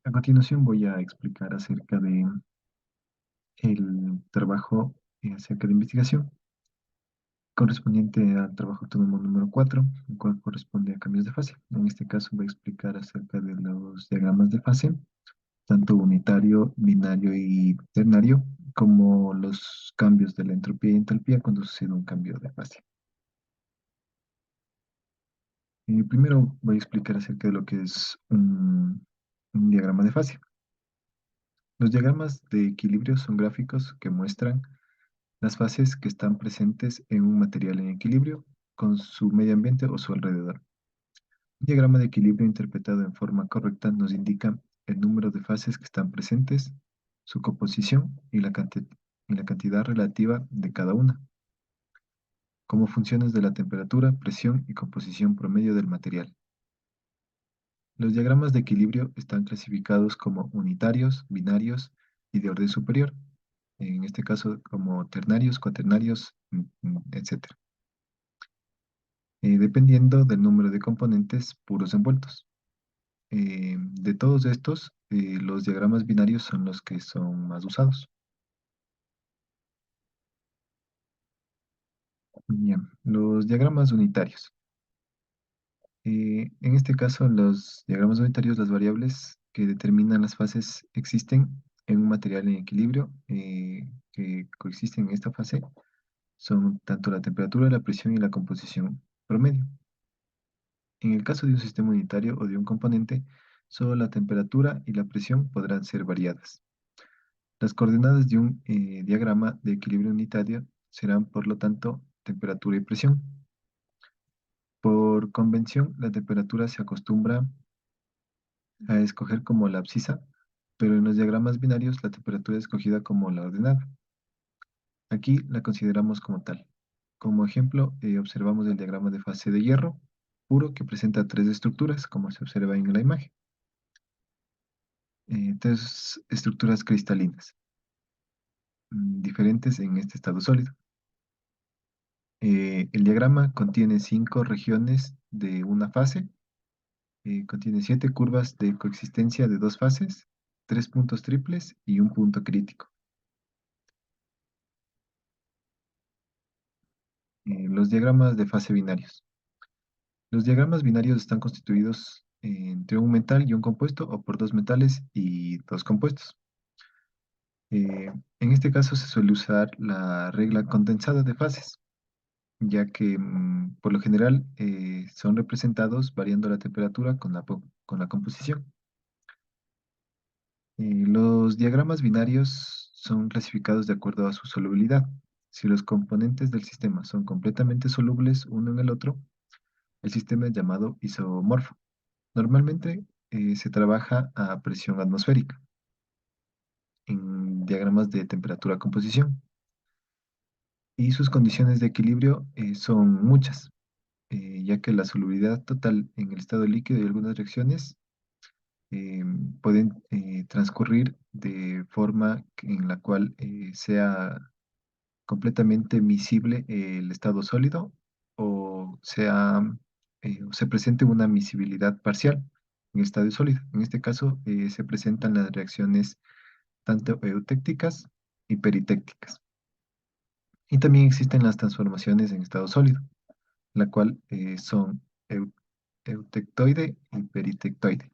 A continuación voy a explicar acerca de el trabajo acerca de investigación correspondiente al trabajo autónomo número 4, el cual corresponde a cambios de fase. En este caso voy a explicar acerca de los diagramas de fase, tanto unitario, binario y ternario, como los cambios de la entropía y entalpía cuando sucede un cambio de fase. Primero voy a explicar acerca de lo que es un diagrama de fase. Los diagramas de equilibrio son gráficos que muestran las fases que están presentes en un material en equilibrio con su medio ambiente o su alrededor. Un diagrama de equilibrio interpretado en forma correcta nos indica el número de fases que están presentes, su composición y la cantidad relativa de cada una, como funciones de la temperatura, presión y composición promedio del material. Los diagramas de equilibrio están clasificados como unitarios, binarios y de orden superior, en este caso como ternarios, cuaternarios, etc. Dependiendo del número de componentes puros envueltos. De todos estos, los diagramas binarios son los que son más usados. Bien, los diagramas unitarios. En este caso, los diagramas unitarios, las variables que determinan las fases existen en un material en equilibrio que coexisten en esta fase son tanto la temperatura, la presión y la composición promedio. En el caso de un sistema unitario o de un componente, solo la temperatura y la presión podrán ser variadas. Las coordenadas de un diagrama de equilibrio unitario serán, por lo tanto, temperatura y presión. Por convención, la temperatura se acostumbra a escoger como la abscisa, pero en los diagramas binarios la temperatura es escogida como la ordenada. Aquí la consideramos como tal. Como ejemplo, observamos el diagrama de fase de hierro puro que presenta tres estructuras, como se observa en la imagen. Tres estructuras cristalinas, diferentes en este estado sólido. El diagrama contiene 5 regiones de una fase, contiene 7 curvas de coexistencia de dos fases, 3 puntos triples y un punto crítico. Los diagramas de fase binarios. Los diagramas binarios están constituidos entre un metal y un compuesto o por dos metales y dos compuestos. En este caso se suele usar la regla condensada de fases, ya que por lo general son representados variando la temperatura con la composición. Los diagramas binarios son clasificados de acuerdo a su solubilidad. Si los componentes del sistema son completamente solubles uno en el otro, el sistema es llamado isomorfo. Normalmente se trabaja a presión atmosférica en diagramas de temperatura-composición y sus condiciones de equilibrio son muchas, ya que la solubilidad total en el estado líquido y algunas reacciones pueden transcurrir de forma en la cual sea completamente miscible el estado sólido o o se presente una miscibilidad parcial en el estado sólido. En este caso se presentan las reacciones tanto eutécticas y peritécticas. Y también existen las transformaciones en estado sólido, la cual son eu- eutectoide y peritectoide.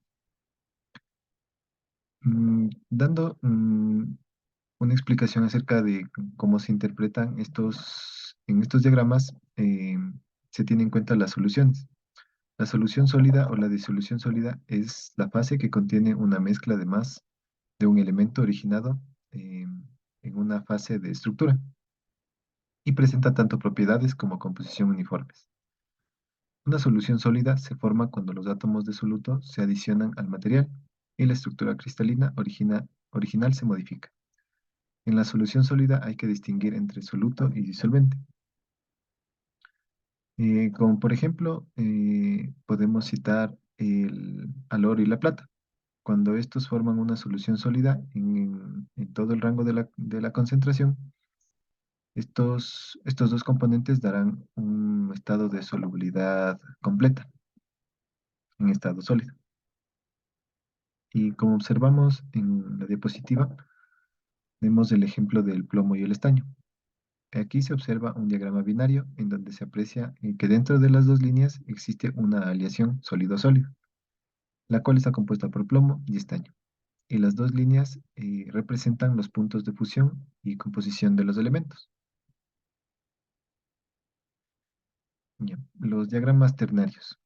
Dando una explicación acerca de cómo se interpretan en estos diagramas, se tienen en cuenta las soluciones. La solución sólida o la disolución sólida es la fase que contiene una mezcla de más de un elemento originado eh, en una fase de estructura y presenta tanto propiedades como composición uniformes. Una solución sólida se forma cuando los átomos de soluto se adicionan al material y la estructura cristalina original se modifica. En la solución sólida hay que distinguir entre soluto y disolvente. Como por ejemplo, podemos citar al oro y la plata. Cuando estos forman una solución sólida en todo el rango de la concentración, estos dos componentes darán un estado de solubilidad completa en estado sólido. Y como observamos en la diapositiva, vemos el ejemplo del plomo y el estaño. Aquí se observa un diagrama binario en donde se aprecia que dentro de las dos líneas existe una aleación sólido-sólido, la cual está compuesta por plomo y estaño. Y las dos líneas representan los puntos de fusión y composición de los elementos. Ya, los diagramas ternarios.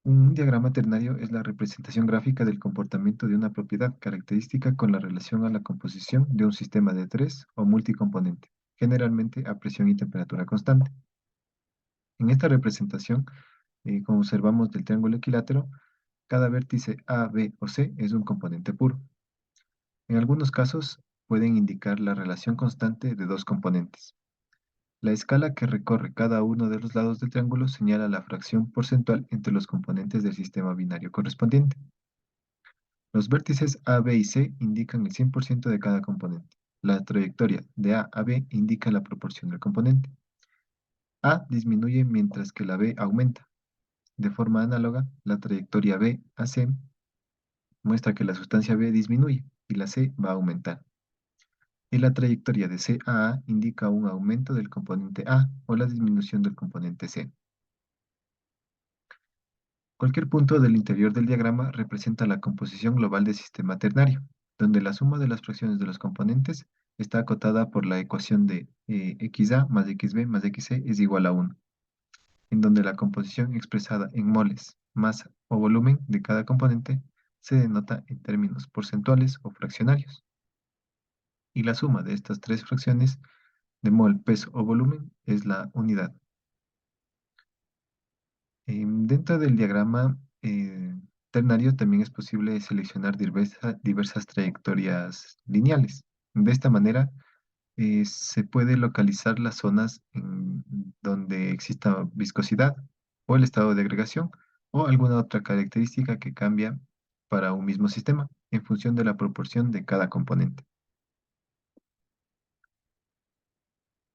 Un diagrama ternario es la representación gráfica del comportamiento de una propiedad característica con la relación a la composición de un sistema de tres o multicomponente, generalmente a presión y temperatura constante. En esta representación, como observamos del triángulo equilátero, cada vértice A, B o C es un componente puro. En algunos casos pueden indicar la relación constante de dos componentes. La escala que recorre cada uno de los lados del triángulo señala la fracción porcentual entre los componentes del sistema binario correspondiente. Los vértices A, B y C indican el 100% de cada componente. La trayectoria de A a B indica la proporción del componente. A disminuye mientras que la B aumenta. De forma análoga, la trayectoria B a C muestra que la sustancia B disminuye y la C va a aumentar. Y la trayectoria de C a A indica un aumento del componente A o la disminución del componente C. Cualquier punto del interior del diagrama representa la composición global del sistema ternario, donde la suma de las fracciones de los componentes está acotada por la ecuación de XA más XB más XC es igual a 1, en donde la composición expresada en moles, masa o volumen de cada componente se denota en términos porcentuales o fraccionarios. Y la suma de estas tres fracciones de mol, peso o volumen es la unidad. Dentro del diagrama ternario también es posible seleccionar diversas trayectorias lineales. De esta manera se puede localizar las zonas en donde exista viscosidad o el estado de agregación o alguna otra característica que cambia para un mismo sistema en función de la proporción de cada componente.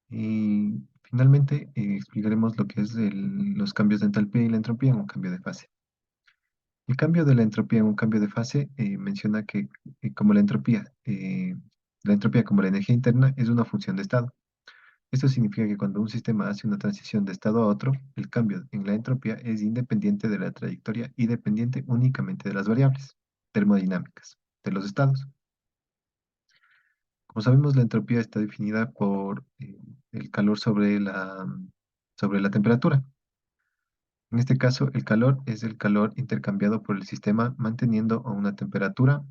Y finalmente explicaremos lo que es los cambios de entalpía y la entropía en un cambio de fase. El cambio de la entropía en un cambio de fase menciona que como la entropía como la energía interna es una función de estado. Esto significa que cuando un sistema hace una transición de estado a otro, el cambio en la entropía es independiente de la trayectoria y dependiente únicamente de las variables termodinámicas de los estados. Como sabemos, la entropía está definida por el calor sobre la temperatura. En este caso, el calor es el calor intercambiado por el sistema manteniendo una temperatura.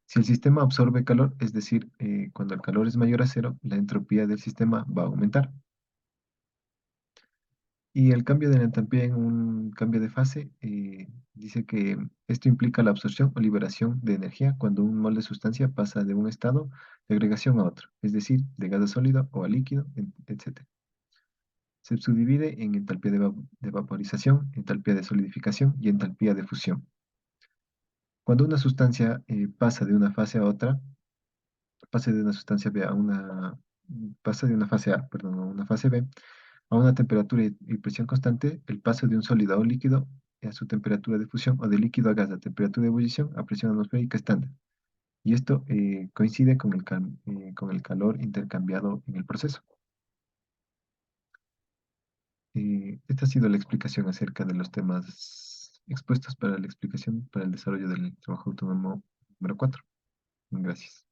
Si el sistema absorbe calor, es decir, cuando el calor es mayor a cero, la entropía del sistema va a aumentar. Y el cambio de la entropía en un cambio de fase dice que esto implica la absorción o liberación de energía cuando un mol de sustancia pasa de un estado de agregación a otro, es decir, de gas a sólido o a líquido, etc. Se subdivide en entalpía de vaporización, entalpía de solidificación y entalpía de fusión. Cuando una sustancia pasa de una fase a otra, pasa de una sustancia B a una, pasa de una fase A, perdón, a una fase B, a una temperatura y presión constante, el paso de un sólido a un líquido a su temperatura de fusión o de líquido a gas a temperatura de ebullición a presión atmosférica estándar. Y esto coincide con el calor intercambiado en el proceso. Esta ha sido la explicación acerca de los temas expuestos para la explicación para el desarrollo del trabajo autónomo número 4. Gracias.